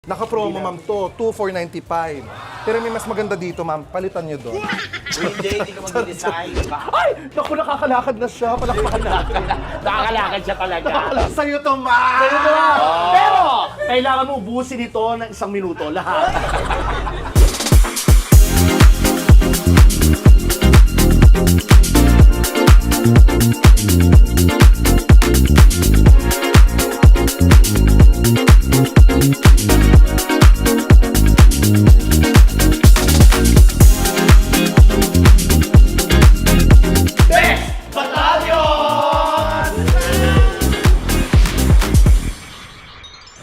Naka-promo, ma'am, to. 2,495. Pero may mas maganda dito, ma'am. Palitan nyo doon. Hindi ka mag-design. Ay! Naku, nakakalakad na siya. Palakpakan natin. Nakakalakad siya talaga. Sa'yo to, ma'am! Ayun na nga. Pero, kailangan mo ubusin ito ng 1 minuto. Lahat.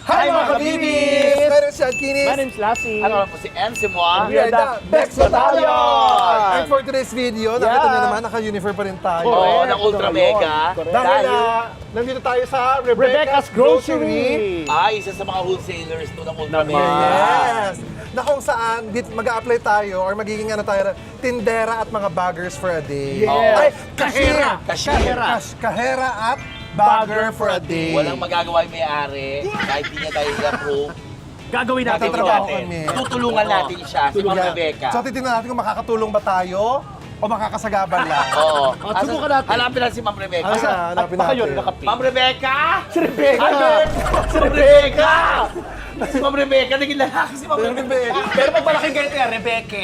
Hi, mga kabibis! Meron si Adkinis. My name's Lassie. Ano po si MC mo ah? We are the Bex Battalion! And for today's video, nakita Yeah. nyo naman, naka-uniform pa rin tayo. Oo, Correct. ng Ultra Mega. Correct. Dahil nandito tayo sa Rebecca's Grocery. Isa sa mga wholesalers to ng Ultra Naman. Mega. Yes! Na kung saan mag-a-apply tayo or magiging tindera at mga baggers for a day. Yes. Ay, cashier! Cashier. Kahera at bagger for a day. Walang magagawa yung may-ari kahit di niya tayo i-approve. Gagawin natin ito. Tatrabaho kami. Tutulungan natin siya, si Ma'am Yeah. Rebecca. So titignan natin kung makakatulong ba tayo o makakasagaban lang. Oo. Subukan natin. Hanapin natin si Ma'am Rebecca. Ano siya? Hanapin Baka yun, natin. nakapin. Ma'am Rebecca! Si Rebecca! Si Rebecca! Si Ma'am Rebecca, naging lalaki si Ma'am Rebecca. Pero pag malaking ganito yan, Rebecca.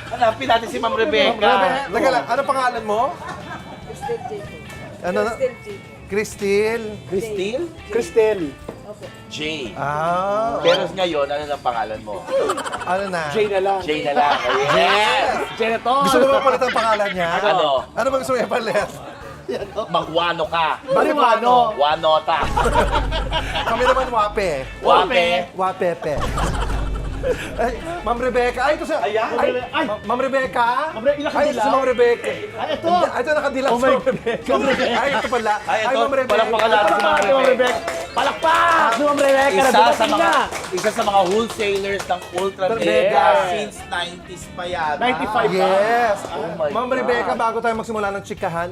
Hanapin natin si Ma'am Rebecca. Teka lang, ano pangalan mo? Cristel Jacob. Ano na? Cristel Jacob. Christine? Christine? Cristel. J. Ah, Pero ngayon, ano ang pangalan mo? ano na? Jay na lang. J na lang. Yes! Janitor. Gusto mo ba palit ang pangalan niya? Ano? Ano ba gusto mo ipalit? Magwano ka. Baliwano. Wanota. Kami naman wape. Wape. Wapepe. Ay, Ma'am Rebecca. Ay, ito sa... Ayan. Ay. Ma'am Rebecca. Ma'am Re- ilang Ay, ito kadilaw? si Ma'am Rebecca. Ay, ito. Ay, ito nakadilaw Oh si my Ma'am Rebecca. Ay, ito pala. Ay, ito. Ma'am Rebecca. Palakpakan natin si Ma'am Ma'am Rebecca. Palakpak! Si Ma'am Rebecca. Isa sa Nagdumating mga na. isa sa mga wholesalers ng Ultra Ultra Mega Mega. since 90s pa yata. 95 pa. Yes. Oh my Ma'am God. Rebecca, bago tayo magsimula ng chikahan,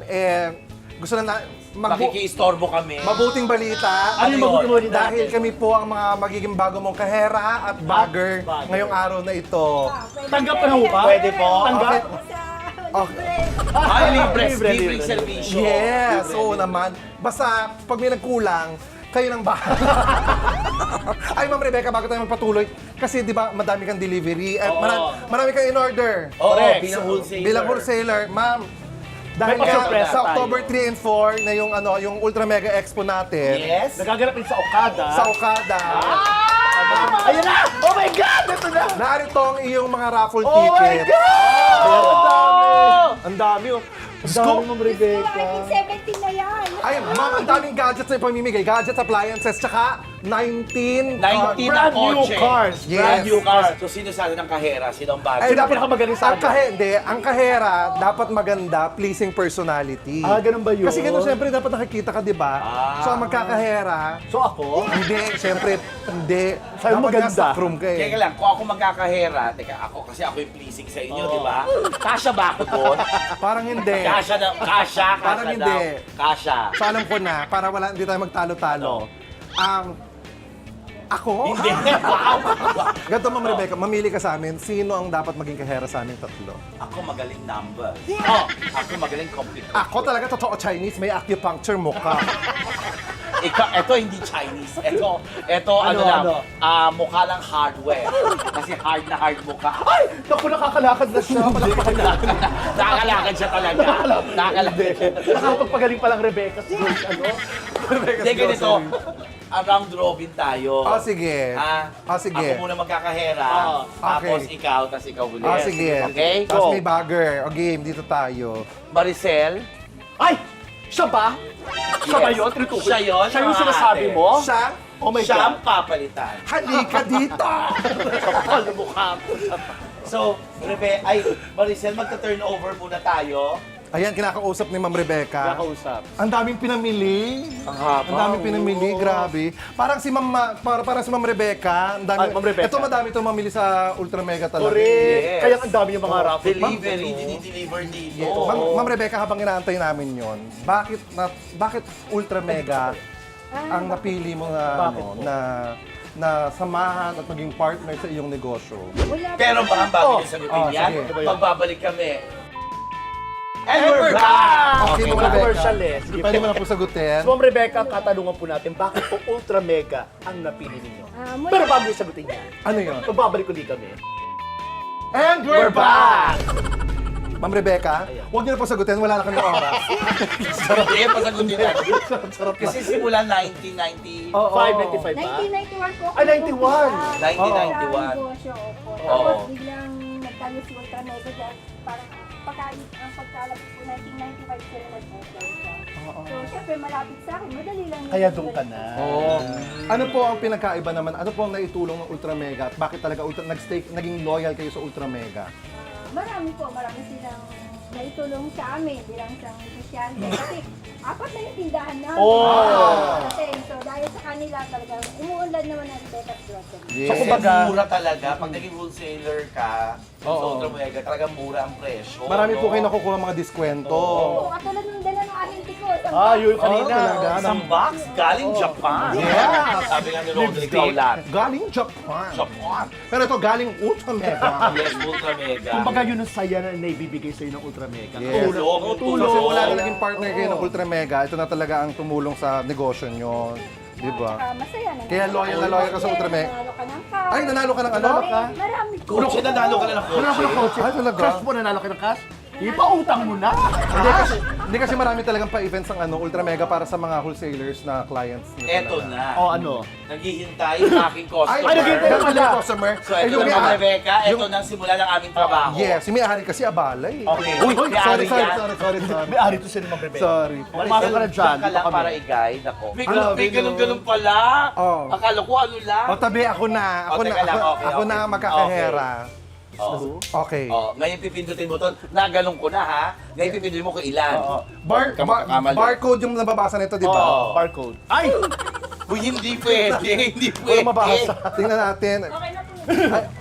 gusto na Makikiistorbo kami. mabuting balita. Ano yung mabuti mo rin Dahil natin? kami po ang mga magiging bago mong kahera at bagger bagger. ngayong araw na ito. Tanggap na ho ba? Pwede po. Tanggap? Okay. Ay, libre, Libre, libre libre. servisyo. Yes, oo naman. Basta pag may nagkulang, kayo nang bahala. Ay, Ma'am Rebecca, bago tayo magpatuloy, kasi di ba madami kang delivery, at marami kang in-order. Oo, Correct. bilang wholesaler. Bilang wholesaler, ma'am, dahil May nga pasurpresa sa tayo. October 3 and 4 na yung Ultra Mega Expo natin, Yes. Nagaganap rin sa Okada. sa Okada, Ayan na! Oh my God! Ito na! narito ang iyong mga raffle Oh my tickets. God! Oh! Ang dami oh. Ang dami, Ma'am Rebecca. 1970 na yan. Ay, ma'am, ang daming gadgets na ipamimigay. Gadgets, appliances, tsaka 19... 19 brand na new kotse. cars. Yes. Brand new cars. So, sino sana ng kahera? Sino ang Ay, bagay? Sino pinakamagaling sa atin? ang kahera, dapat maganda, pleasing personality. Ah, ganun ba yun? Kasi ganun, siyempre, dapat nakikita ka, di ba? So, ang magkakahera, So ako? hindi, siyempre, hindi. Sa'yo Dapat maganda. nasa room ka Teka eh. lang, kung ako magkakahera, kasi ako yung pleasing sa inyo, di ba? Kasya ba ako doon? Parang hindi. Kasya Parang daw. hindi. Kasya. So, alam ko na, para hindi tayo magtalo-talo. Ako? Hindi. Wow. Ganito, Ma'am Rebecca, mamili ka sa amin, sino ang dapat maging kahera sa amin tatlo? Ako magaling number. Ako magaling computer. Ako talaga, totoo Chinese, may acupuncture mukha. Ikaw, eto hindi Chinese. Eto ano lang, mukha lang hardware. Kasi hard na hard mukha. Ay! Naku, nakakalakad na siya. Palakpakan natin. Nakakalakad siya talaga. Nakakalakad siya. Nakakapagpagaling palang Rebecca. Ano? Rebecca's Hindi, ganito. Grocery. Round robin tayo. Oh, sige. Sige. Ako muna magkakahera. Okay. Tapos ikaw, tapos ikaw ulit. Sige. Okay? Tapos Go. may bagger. O game, dito tayo. Maricel. Ay! Siya ba? Siya ba yun? Tinutukoy? Siya yun, Siya yung mga sinasabi ate. mo? Siya, Oh my Siya God. ang papalitan. halika dito! Kapal na mukha ko. So, Maricel, magta-turnover muna tayo. Ayan, kinakausap ni Ma'am Rebecca. Nakausap. Ang daming pinamili. Ang haba. Ang daming pinamili, grabe. Parang si parang si Ma'am Rebecca, ang dami. Ma'am Rebecca. Ito madami itong mamili sa Ultra Mega talaga. Correct. Yes. Kaya ang dami yung mga raffle. Delivery, dinideliver dito. Ma'am Rebecca, habang inaantay namin yon, bakit Ultra Mega ang napili mo na Bakit po? na na samahan at maging partner sa iyong negosyo? Wala Pero ba ang bago yung sagutin yan? sige. Pagbabalik kami. And we're back! Okay, Mga Ma'am Rebecca. commercial eh. Sige Pwede po. mo na po sagutin. So, Ma'am Rebecca, katanungan po natin, bakit po Ultra Mega ang napili ninyo? mula- Pero bago yung sagutin niya, Ano yun? pagbabalik ulit kami. And We're back! Ma'am Rebecca, huwag niyo na po sagutin, wala na kami oras. Hindi, pasagutin natin. Kasi simula 1990, Oo. 595 ba? 1991 po ako. Ay, 91. 1991. Sa negosyo, opo. Oo. Tapos biglang nagkano si Ultra Mega dahil parang pagkain ang pagkalapit po 1995 sila nag-open siya. So, syempre malapit sa akin, madali lang. Kaya doon ka na. Oo. Ano po ang pinagkaiba naman? Ano po ang naitulong ng Ultra Mega? At bakit talaga naging loyal kayo sa Ultra Mega? Marami silang naitulong sa amin bilang isang negosyante. Kasi apat na yung tindahan namin. Oh! Kasi, so dahil sa kanila talagang umuunlad naman ang Rebecca's Grocery. Yes. So, Kasi kumbaga- mura talaga. Pag naging wholesaler ka, sa Oo. Ultra Mega, talagang mura ang presyo. Marami po no? kayo nakukuha mga diskwento. Oo, katulad ng dala ng ahente ko. Yun kanina. talaga. Isang box galing Japan. Yeah. Sabi nga ni Roderick Gaulat. Galing Japan. Japan. Pero ito galing Ultra Mega. Yes, Ultra Mega. Kumbaga yun ang saya na naibibigay sa'yo ng Ultra Mega. Yes. Tulong, So, tulong. simula na naging partner kayo ng Ultra Mega, ito na talaga ang tumulong sa negosyo nyo. Di ba? Tsaka masaya na. Kaya loyal ka sa Ultra Mega. Nanalo ka ng car. Ay, nanalo ka ng ano? Marami po. Kotse, nanalo ka na ng Nanalo ka ng kotse. kotse. Ay, talaga? Cash mo, nanalo ka ng cash? Ipautang mo na. Hindi kasi marami talagang pa-events ang Ultra Mega para sa mga wholesalers na clients nyo Eto talaga. na. O ano? Naghihintay yung aking customer. Ay, naghihintay ganun pala. yung customer. So, ito na mga Rebecca, ito na ang simula ng aming trabaho. Yes, si may-ari kasi abala eh. Okay. Uy, may-ari sorry. yan. May ari to sila mga bebe. Sorry. Pumasok ka na dyan. Ka lang Dito kami. para i-guide ako. May Grabe, ganun pala. Oh. Akala ko ano lang. O tabi, ako na. Ako O, na, teka lang, ako, okay, ako na okay. ang magkakahera. Oh. Okay. Oh, ngayon pipindutin mo to. Nagalong ko na ha. Ngayon pipindutin mo kung ilan. Kamali. Barcode yung nababasa nito, di ba? Oo. Barcode. Ay! Uy, hindi pwede. Hindi Wala pwede. mabasa. Tingnan natin. Okay na po.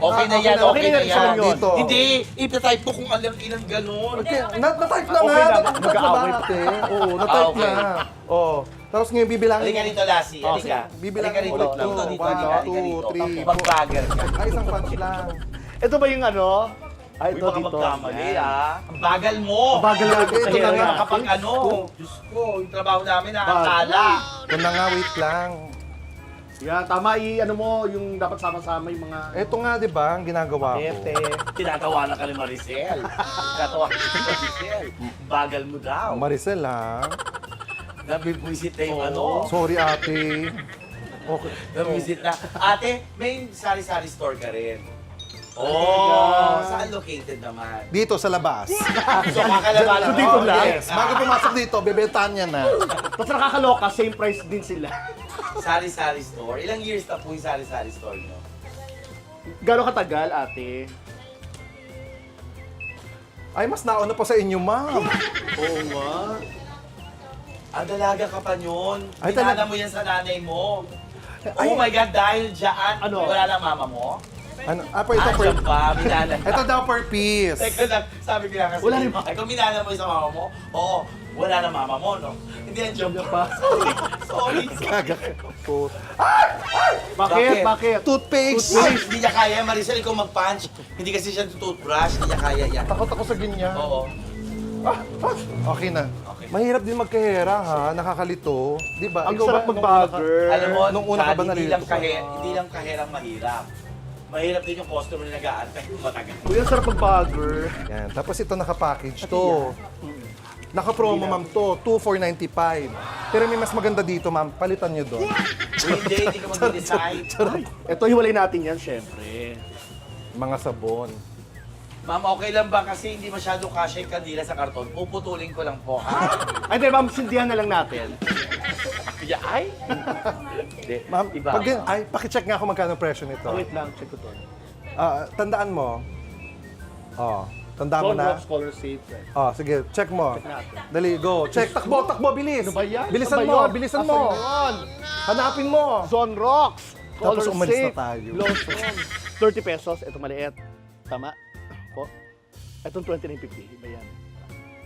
Okay na yan, okay na isa lang yan. yun. Dito. Hindi, ipatype mo kung ilang ganun. Okay, na-type na Okay nga. na, Na-type na mag-aaway ba pa. ate? Oo, na-type Okay. na. Oo. Tapos ngayon bibilangin. Halika dito, Lassie. Halika. Bibilangin Halika ulit dito. to. Dito, 1, halika 2, dito. 3, 4. Mag-bagger ka. Ay, isang punch lang. Ito ba yung ano? Ay, Uy, ito baka dito. magkamali Yan. ah. Ang bagal mo. Bagal lagi. Ito na nga. Kapag ano, Diyos ko, yung trabaho namin nakakala. Ito na nga, wait lang. Yan, tama. Ano mo, yung dapat sama-sama yung mga... Ito nga, di ba, ang ginagawa ko. Ete. Tinatawa na ka ni Maricel. Tinatawa ka ni Maricel. Bagal mo daw. Maricel, ha? Nabibuisit na yung ano. Sorry, ate. Okay. Nabibuisit na. Ate, may sari-sari store ka rin. Oh, saan located naman? Dito sa labas. So, kakalaba lang. So, dito Oh, lang? yes. Bago pumasok dito, bebentahan niya na. Tapos nakakaloka, same price din sila. Sari-sari store. Ilang years na po yung sari-sari store nyo? Gano'ng katagal, ate? Ay, mas nauna pa sa inyo, ma'am. Oo nga. Dalaga ka pa yun. Ay, Pinana talaga? mo yan sa nanay mo. Oh my God, dahil dyan, Ano? wala lang mama mo? Ano? Ito per... Dyan pa, minana. Ito daw per piece. Teka lang, sabi ko lang kasi, Wala rin. ay kung minana mo yung sa mama mo, oo, wala na mama mo, no? Hindi yan joke pa. Sorry. Gaga po. Bakit? Bakit? Toothpaste. Uy, hindi niya kaya, Maricel, ikaw mag-punch. Hindi kasi siya toothbrush, hindi niya kaya yan. Takot ako sa ganyan. Oo. Okay na. Okay. Mahirap din magkahera, ha? Nakakalito. Di ba? Ang Ikaw sarap ba- mag-bagger. Alam mo, Nung una ka ba hindi nalilito lang, ka? hindi lang kaherang mahirap. Mahirap din yung customer na nag-aantay kung matagal. Uy, ang sarap mag-bagger. Yan. Tapos ito nakapackage to. Naka-promo, ma'am, to. 2,495. Pero may mas maganda dito, ma'am. Palitan nyo doon. Uy, hindi ka mag-decide. Ito, hiwalay natin yan, syempre. Mga sabon. Ma'am, okay lang ba kasi hindi masyado kasya yung kandila sa karton? Puputulin ko lang po, ha? Ay, di, ma'am, sindihan na lang natin. Kaya, ay? Hindi, Ma'am, iba. ay, pakicheck nga kung magkano presyo nito. Oh, wait lang, check ko to. Tandaan mo. Oh, tandaan mo na. Sunrocks Color Safe. Oh, sige, check mo. Check natin. Dali, go. Check, takbo, bilis. Ano ba yan? Bilisan Ano ba mo, yun? bilisan Asan mo. yun? Hanapin mo. Sunrocks Tapos Color umalis na Safe. tayo. Blossom. 30 pesos. Ito maliit. Tama? Po. Itong 29.50. Iba yan.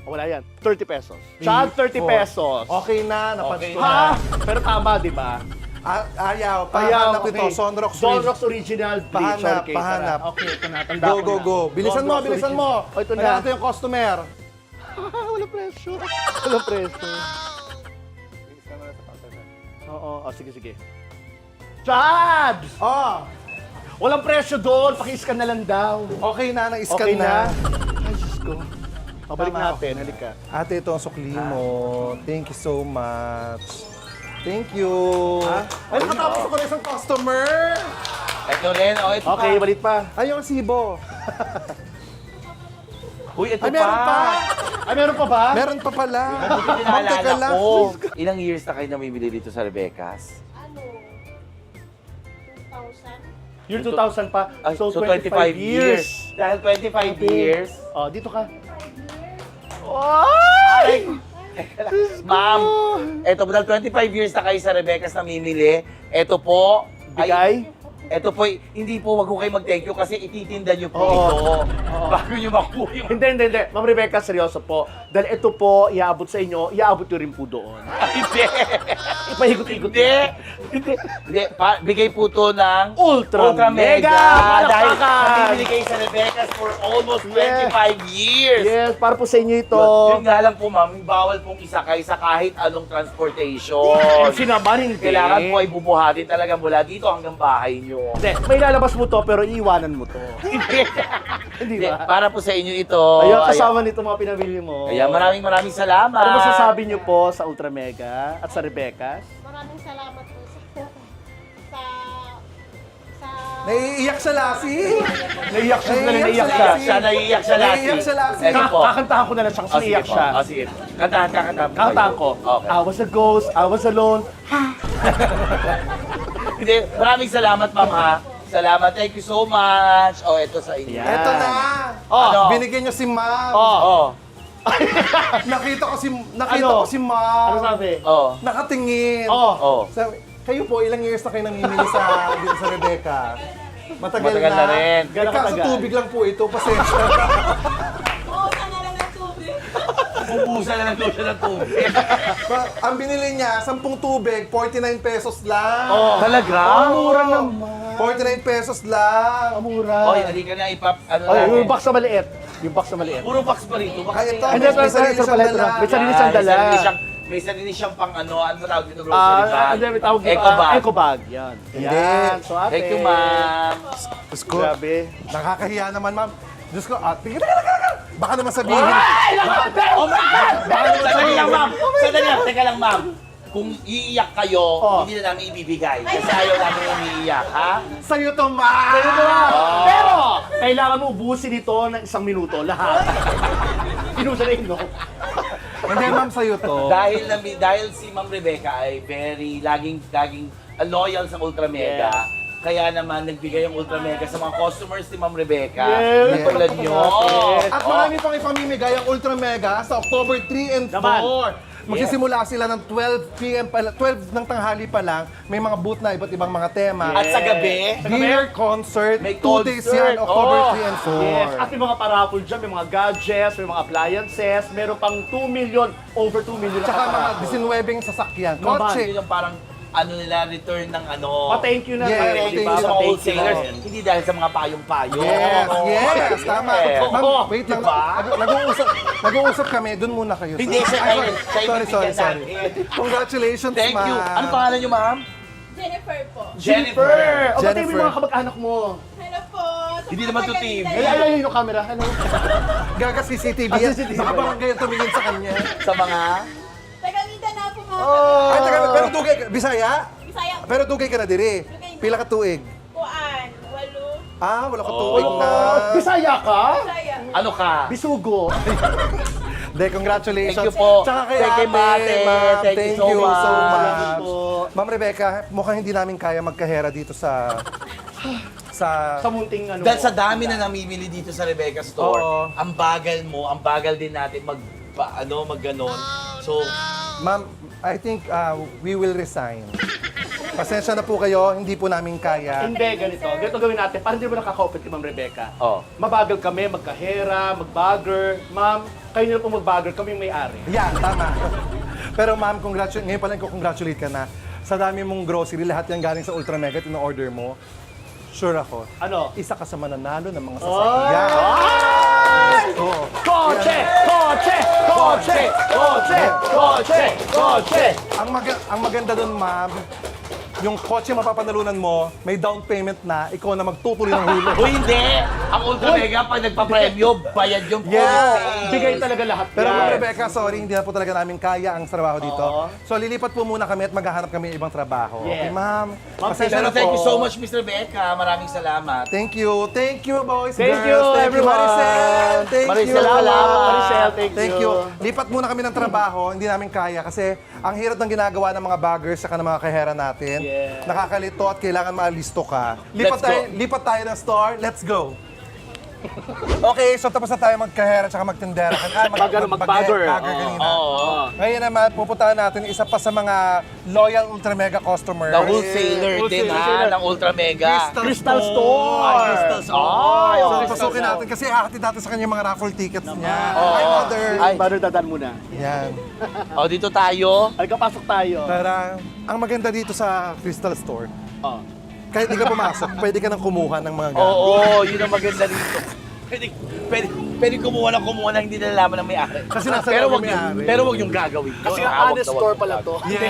O, wala yan. 30 pesos. Chad, 30 Four. pesos. Okay na, napansin Okay ko na. na. Ha? Pero tama, di ba? Ayaw, pahanap ito, Sonrox Sonrox Original Bleacher Pahanap, Cake. pahanap. Okay, ito na. Tanda Go, ko go, na. go. Bilisan mo, Sonrox bilisan mo. Original. Oh, ito na. Ito yung customer. Wala presyo. Wala presyo. Oo, sige, sige. Chads! Oh, Walang presyo doon. Paki-scan na lang daw. okay na, na-scan Okay na. Ay, Diyos ko. Pabalik Tama, natin. okay. Halika. Ate, ito ang sukli mo. Thank you so much. Thank you. Ay, nakatapos ako ng isang customer. Ito rin, ito Okay, pa. balit pa. Ay, yung sibo. Uy, ito Ay, meron pa. Ay, meron pa ba? Meron pa pala. Ito Ma'am, teka pinaalala lang. ko. Ilang years na kayo namimili dito sa Rebecca's? Ano? 2,000? Year 2000 pa. Ay, So, so 25 years. Dahil 25 years. Oh, dito ka. Ay! Ma'am, eto po, dahil 25 years na kayo sa Rebecca's namimili, eto po, Bigay? eto po, hindi po, wag ko kayo mag-thank you kasi ititinda nyo po Oo. ito. Bago nyo makuha yung... Hindi. Ma'am Rebecca, seryoso po. Dahil ito po, iaabot sa inyo, iaabot nyo rin po doon. Hindi! Ipahigot-higot Hindi! nyo. Hindi, bigay po to ng Ultra Mega! Dahil Palakpakan! namimili kayo sa Rebecca's for almost 25 years. Yes, para po sa inyo ito. Yun nga lang po, ma'am, bawal pong isakay sa kahit anong transportation. MC naman, hindi. Kailangan po ay bubuhatin talaga mula dito hanggang bahay nyo. Hindi, may lalabas mo to, pero iiwanan mo to. Hindi. Hindi Hindi, ba? para po sa inyo ito. Ayun, kasama nito mga pinabili mo. Ayan, maraming salamat. Ano masasabi niyo po sa Ultra Mega at sa Rebecca's? Maraming salamat po sa Naiiyak siya, Lassie. Naiyak siya, Naiiyak Naiiyak siya, Naiiyak siya, Lassie. Ito po. Kakantahan ko na lang siya kasi naiyak siya. Sige. Kantahan. Kakantahan ko. Okay. I was a ghost, I was alone. Hindi, maraming salamat, ma'am, ha. Salamat. Thank you so much. Oh, ito sa inyo. Yan. Eto na. Ano? Binigyan niyo si Ma'am. Oh. Nakita ko si Ano? Ma'am. Ano sabi? Oh. Nakatingin. Oh. Sabi, kayo po, ilang years na kayo namimili dito sa Rebecca? Matagal na rin. Gano'ng Kaso katagal? tubig lang po ito, pasensya. Oo, sana lang ng tubig. Pupusan na lang daw siya ng tubig. Ang binili niya, 10 tubig, 49 pesos lang. Talaga? Mura naman. 49 pesos lang. Mura. Oy, halika na ipap... Ano Ay, natin. yung box na maliit. Yung box na maliit. Puro box pa rito. Ay, ito, Hindi, may sarili ito siyang pala ito. dala. May sarili siyang dala. May sarili siyang pang ano tawag dito, grocery bag. Hindi, may tawag dito. Eco bag. Eco bag. Yan. Hindi. Yan. So, ate. Thank you, ma'am. Diyos ko, Grabe. nakakahiya naman, Ma'am. Diyos ko, tingnan. Baka naman sabihin. Oh my God! Sandali lang, ma'am. Teka lang, ma'am. Kung iiyak kayo, hindi na namin ibibigay. Kasi ayaw namin umiiyak, ha? Sa'yo to, Ma'am! Pero, kailangan mo ubusin ito ng 1 minuto, lahat. Inusa na no? Hindi, Ma'am, sa'yo to. Dahil si Ma'am Rebecca ay laging loyal sa Ultra Mega. Kaya naman nagbigay yung Ultra Mega sa mga customers ni Ma'am Rebecca. Yes. Tulad nyo. At marami pang ipamimigay ang Ultra Mega sa October 3 and 4. Naman. Magsisimula sila ng 12 p.m. 12 ng tanghali pa lang. May mga booth na iba't ibang mga tema. At sa gabi, Beer concert, May 2 days yan, concert. October Oh. 3 and 4. Yes, at may mga paraffle dyan, may mga gadgets, may mga appliances, meron pang 2 million, over 2 million na Tsaka mga kaparaffle. 19 sasakyan. Naman. Kotse. yun yung parang nila, return ng ano. Pa-thank you na Yeah, tayo, thank di you ba? sa sa mga Pa-thank you wholesalers, na. hindi dahil sa mga payong-payo. Yes, yes, tama. Yeah. Ma'am, wait lang. Diba? Nag-uusap kami, dun muna kayo. Hindi, siya Ay, tayo. sorry. natin. Congratulations, Thank you. Ma'am. Ano pangalan niyo, ma'am? Jennifer po. Jennifer. O, ba't yung Jennifer. mga kamag-anak mo? Hello po. Hindi naman to TV. Ay, yung camera. Ano? Gaga CCTV Ah, yan. CCTV. Baka barangay ang tumingin sa kanya. Sa mga... Taga Mindanao po mga Ay, teka, pero dugay ka. Bisaya? Bisaya. Pero dugay ka na diri. Pila ka tuig? Kuan. Walo. Wala ka tuig na. Bisaya ka? Bisaya. Ano ka? Bisugo. De, congratulations. Thank you po. Tsaka kay Thank you, ate, Mate. ma'am. Thank you so much. Salamat po. Ma'am Rebecca, mukhang hindi namin kaya magkahera dito sa... Sa munting ano Dahil mo. sa dami na namimili dito sa Rebecca Store, Oo. ang bagal mo, ang bagal din natin magganon. So, Ma'am, I think we will resign. Pasensya na po kayo, hindi po namin kaya. Hindi, ganito. Ganito gawin natin. Parang hindi mo nakaka-open kay Ma'am Rebecca. Oh. Mabagal kami, magkahera, magbagger. Ma'am, kayo na po magbagger, kami yung may-ari. Yan, tama. Pero ma'am, ngayon pala ko congratulate ka na. sa dami mong grocery, lahat yan galing sa Ultra Mega at in-order mo, sure ako, Ano? isa ka sa mananalo ng mga sasakyan. Oo. Kotse! Kotse! Kotse! Kotse! Kotse! Kotse! Ang maganda doon, ma'am, yung kotse mapapanalunan mo, may down payment na, ikaw na magtutuloy ng hulog. O hindi! Ang Ultra Mega, pag nagpa-premyo, bayad yung Yeah. Bigay talaga lahat Pero yan. Ma'am Rebecca, sorry, hindi na po talaga namin kaya ang trabaho dito. Oo. So lilipat po muna kami at maghahanap kami ng ibang trabaho. Yes. Okay, ma'am? Ma'am, Pasensya Pero na thank po. you so much, Mr. Becca. Maraming salamat. Thank you. Thank you, boys, Thank girls. you, Thank everyone. you, Maricel. Thank Maricel, you. salamat. Maricel, thank you. Lipat muna kami ng trabaho. Hindi namin kaya kasi ang hirap ng ginagawa ng mga baggers sa ng mga kahera natin. Yeah. Nakakalito at kailangan maalisto ka. Let's go. Lipat tayo ng store. Let's go. Okay, so tapos na tayo magkahera at magtindera. Mag-bagger. Kanina. Oo. Ngayon naman, pupuntahan natin isa pa sa mga loyal Ultra Mega customers. The wholesaler din Wholesaler. ng Ultra Mega. Crystal Store. Crystal Store. Ay, So, okay. pasukin natin kasi hahatid natin sa kanya mga raffle tickets niya. Oo. Hi, mother! Ay, Mother, dadan muna. Yan. O, dito tayo. Ay, kapasok tayo. Tara, ang maganda dito sa Crystal Store, Oh. kahit di ka pumasok, pwede ka nang kumuha ng mga gamit. Oo, yun ang maganda dito. Pwede kumuha na hindi nalalaman ng may-ari. Kasi nasa pero loob wag yung yung, may-ari. pero wag yung gagawin. Kasi Yun, ang hawak honest na wag store yung pala to. Yes.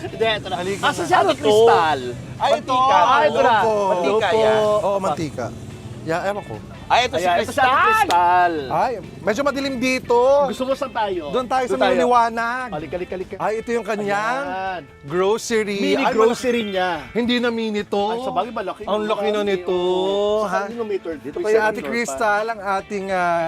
Hindi, ito na. Halika Asa na. siya Ano ng to? kristal? Ay, mantika. Ay, ito na. Loko. Mantika Loko. yan. Oo, mantika. Yeah, ewan ko. Ay, ito si Ayan, ito siya ng Crystal. kristal. Ay, medyo madilim dito. Gusto mo saan tayo? Doon tayo sa niliwanag. Kalik. Ay, ito yung kanyang Ayan. grocery. Mini Ay, grocery niya. Hindi na mini to. Ay, sa bagay malaki. Ang laki na nito. Sa Ha? kilometer. Ito kay Ate Crystal, ang ating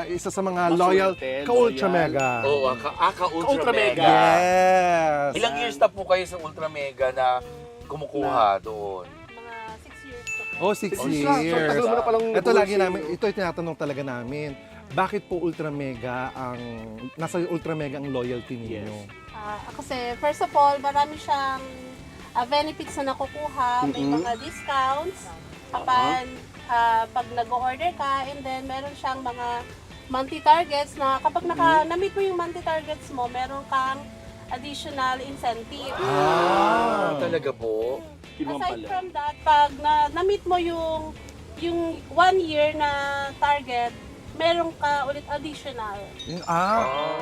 isa sa mga loyal Maswerte, ka-Ultra loyal. Mega. Oo, ka-Ultra Ultra Mega. Mega. Yes. Ilang years na po kayo sa Ultra Mega na kumukuha doon? Mga 6 years na po. Oh, 6 So, years. tagal mo na palang Ito lagi grocery. namin, ito yung tinatanong talaga namin. Bakit po Ultra Mega nasa Ultra Mega ang loyalty ninyo? Kasi first of all, marami siyang benefits na nakukuha, may mga discounts kapag pag nag-order ka, and then meron siyang mga monthly targets na kapag na-meet mo yung monthly targets mo, meron kang additional incentive. Talaga po? Aside from that, pag na-meet mo yung 1 year na target, meron ka ulit additional.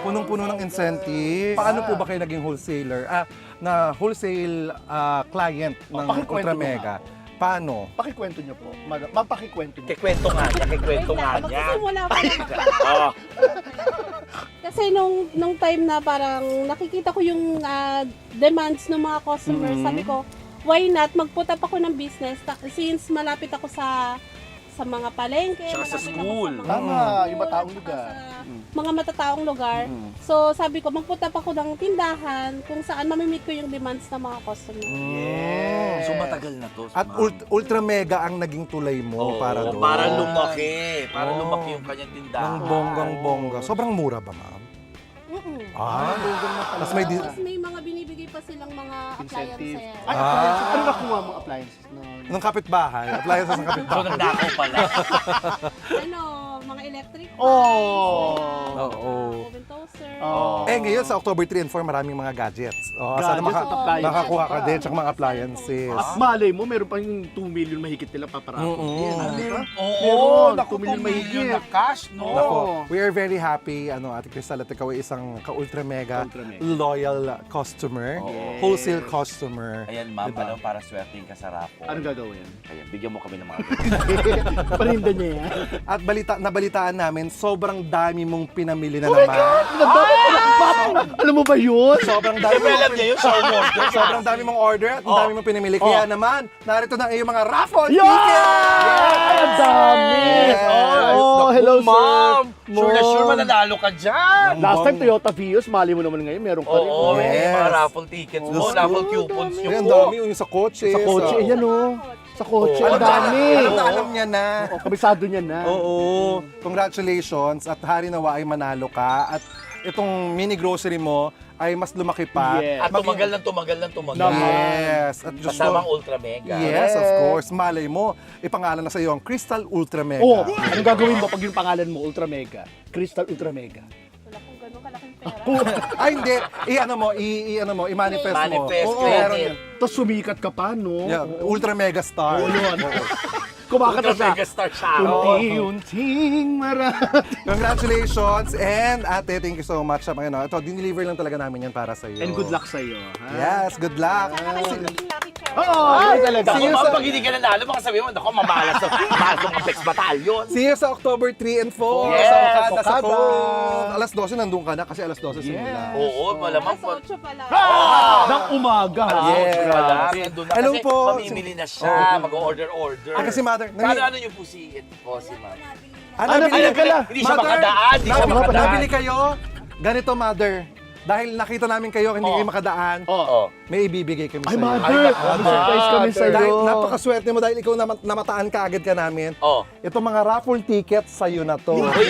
Punong-puno ng incentive. Paano po ba kayo naging wholesaler? Na wholesale client ng pakikwento Ultra mo Mega. Paano? Pakikwento niyo po. Mapakikwento niyo. Kikwento nga niya, kikwento nga niya. Magsisimula pa naman. Oo. Kasi nung time na parang nakikita ko yung demands ng mga customers, sabi ko, why not magput up ako ng business since malapit ako sa mga palengke, Tsaka sa malapit school. ako sa mga Tama, school, yung mataong tsaka lugar. sa mga matataong lugar. So sabi ko, magput up ako ng tindahan kung saan mamimit ko yung demands ng mga customers. So matagal na to. At ma'am. Ultra Mega ang naging tulay Oo, mo para doon. Para lumaki. Para Oo. lumaki yung kanyang Ng tindahan. bonggang-bongga. Sobrang mura ba, ma'am? Tapos may Tapos may mga binibigay pa silang mga Incentive. appliances. Ay, appliances. Ano nakuha mo appliances? ng kapitbahay. Appliances ng So kapitbahay. nagdako pala. Ano, mga electric fans, Oo. oven toaster. Ngayon sa October 3 and 4, maraming mga gadgets. Sana Gadgets at appliances. makakuha ka din, tsaka mga appliances. At malay mo, meron pa yung 2 million mahigit nila paparapin. Oo, Meron, naku, 2 million mahigit. na cash, no? Nako, we are very happy, Ate Crystal, at ikaw ay isang ka-Ultra Mega Ultra Mega. loyal customer, wholesale customer. Ayan, ma'am, Diba? para swerteng ka sa rapo. Anong gagawin? Ayan, bigyan mo kami ng mga Parinda niya yan. At nabalitaan namin, sobrang dami mong pinamili na naman. Alam mo ba yun? Sobrang dami Siyempre alam niya yun, show mo. Sobrang dami mong order at ang dami mong pinamili. Kaya naman, narito na ang iyong mga raffle Yeah! tickets! Ay, ang dami! Yes! Oh, hello, Ma'am! sir. Sure na sure mananalo ka dyan! Last time, Toyota Vios, mali mo naman ngayon, meron ka rin. Oo, may Yes. mga raffle tickets mo, raffle coupons Ay, yung ang dami yung sa kotse. Sa kotse, yan o. Sa kotse, Alam ang dami. alam niya na. Oh, kabisado niya na. Oo. Congratulations at hari nawa ay manalo ka. At itong mini grocery mo ay mas lumaki pa. Yes. At tumagal ng tumagal. Yes. At Diyos Kasamang ko, Ultra Mega. yes, of course. Malay mo, ipangalan na sa iyo ang Crystal Ultra Mega. Oh, anong gagawin mo pag yung pangalan mo, Ultra Mega? Crystal Ultra Mega. Wala kong ganun malaking pera. Ay, hindi. I-manifest mo. Manifest, Oo, create meron it. yan. Tapos sumikat ka pa, no? Yeah, ultra mega star. Oo, yun. Kumakanta Ultra siya. megastar siya. Unti-unting marami. Congratulations and ate, thank you so much. Ito, dineliver lang talaga namin yan para sa iyo. And good luck sa'yo. Ha? Yes, good luck. Sana kayo maging lucky charm. Oo, ay, talaga. Ako, See you ma'am, sa- pag hindi ka nanalo, baka sabihin mo, ako, mamalas ng Apex Battalion. See you sa October 3 and 4 Yes, sa Okada, sa Okada. Cove. Alas 12 nandun ka na kasi alas 12 simula. Oo, malamang po. Alas 8 pa lang. Ng umaga. ha? Yes. Nandun na Hello kasi po. mamimili na siya, mag-order-order. Kasi mother, Kano yung pusi? Po, si ma'am. nabili ka na? Hindi siya makadaan, hindi siya makadaan. Nabili kayo? Ganito, mother. Dahil nakita namin kayo, hindi kayo makadaan, Oo. may ibibigay kami Ay, sa'yo. mother. Surprise kami sa'yo. Dahil napakaswerte mo dahil ikaw namataan ka agad ka namin. Oh. Ito mga raffle tickets sa'yo na to. Hindi,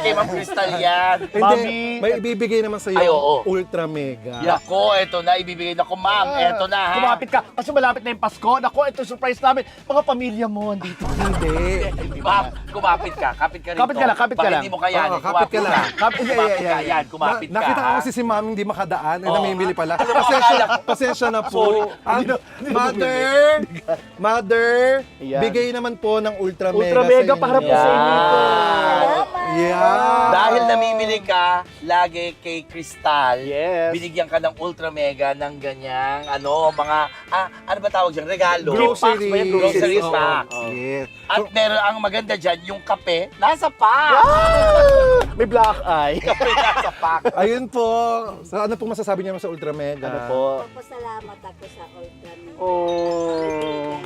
kay Ma'am Crystal yan. Hindi, Mami. may ibibigay naman sa'yo. Ay, oo. Ultra mega. Yako, eto na, ibibigay na ko, ma'am. Eto na, ha? Kumapit ka. Kasi malapit na yung Pasko. Naku, ito surprise namin. Mga pamilya mo andito. Hindi. Ma'am, kumapit ka. Kapit ka rito. Kapit ka lang, kapit ka Baka lang. hindi mo kayanin. Oo, kapit ka lang. Kapit- Kumapit ka. Yan, kumapit ka. Nakita ko ha? kasi si mami hindi makadaan, Oo. namimili pala. akala Pasensya na Sorry. po. Mother, Ayan. bigay naman po ng Ultra Mega Ultra Mega sa inyo. para po sa inyo ito. Yeah. Dahil namimili ka lagi kay Crystal, Yes. binigyan ka ng Ultra Mega ng ganyang, mga, ano ba tawag dyan? Regalo. Gift packs ba yan? Grocery Oo. packs. Yes. At meron ang maganda dyan, yung kape, nasa pack. May black eye. Kape nasa pack. Ayun po. So, ano po masasabi niyo sa Ultra Mega? Ano po? Papasalamat ako sa Ultraman. Oh.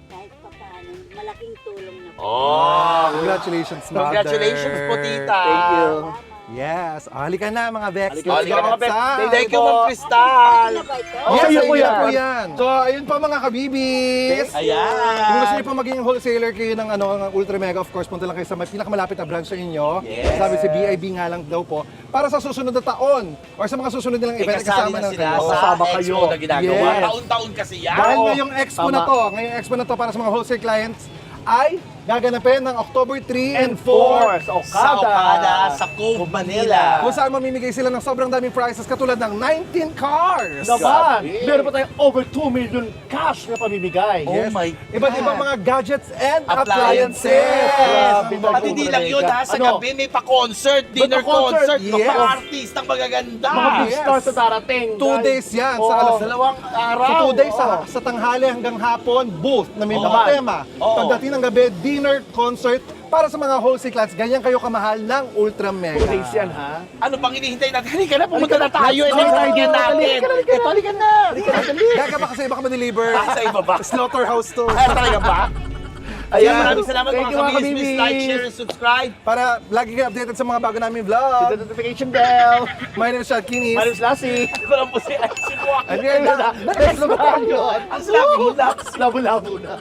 Kahit pa paano, malaking tulong na po. Oh. Congratulations, Mother. Congratulations po, tita. Thank you. Yes. Halika na, mga Vex. Halika mga Vex. Outside. Thank you, Ma'am Crystal. Ano ba ito? Oh, Yes, sa'yo ayun po yan. po yan. So, ayun po mga kabibis. Ayan. Kung gusto niyo po maging wholesaler kayo ng ng Ultra Mega, of course, punta lang kayo sa may pinakamalapit na branch sa inyo. Yes. Sabi si BIB nga lang daw po. Para sa susunod na taon or sa mga susunod nilang event, Kasali kasama na na sila kayo. sa Kasama expo kayo. na ginagawa. Yes. Taon-taon kasi yan. Dahil Oo. ngayong expo Tama. na to, para sa mga wholesale clients, ay gaganapin ng October 3 and 4. Sa Sa Okada, sa Cove, Manila. Kung saan mamimigay sila ng sobrang daming prizes katulad ng 19 cars. Naman, Grabe. meron pa tayong over 2 million cash na pamimigay. Oh my Iba't ibang mga gadgets and appliances. appliances. Grabe. At hindi lang yun, ha? Sa Ano? gabi may pa-concert, dinner pa-concert, concert, yes. pa-artist, ang magaganda. Mga big yes. stars na darating. 2 days yan. Oo. Sa alas Dalawang araw. Sa 2 days, sa tanghali hanggang hapon, booth na may Oo. mga tema. Oo. Pagdating ng gabi, dinner, concert, para sa mga wholesale clients, ganyan kayo kamahal ng Ultra 2 Mega. days yan, ha? Ano pang hinihintay natin? Halika na, pumunta na tayo. Let's go. Excited natin. Halika na. Ito, halika na. Gaga ba kasi iba ka ma-deliver? Sa iba ba? Slaughterhouse to. Ay, talaga ba? Ayan, maraming salamat Thank you, mga mga kabis. Please kabibis. like, share, and subscribe. Para lagi kayo updated sa mga bago naming Hit vlog. the notification bell. My name is Chad Kinis. My name is Lassie. Ito lang po si Aysin Waki. At yan na. Next naman yun. Ang sabi mo lang. Labo-labo na.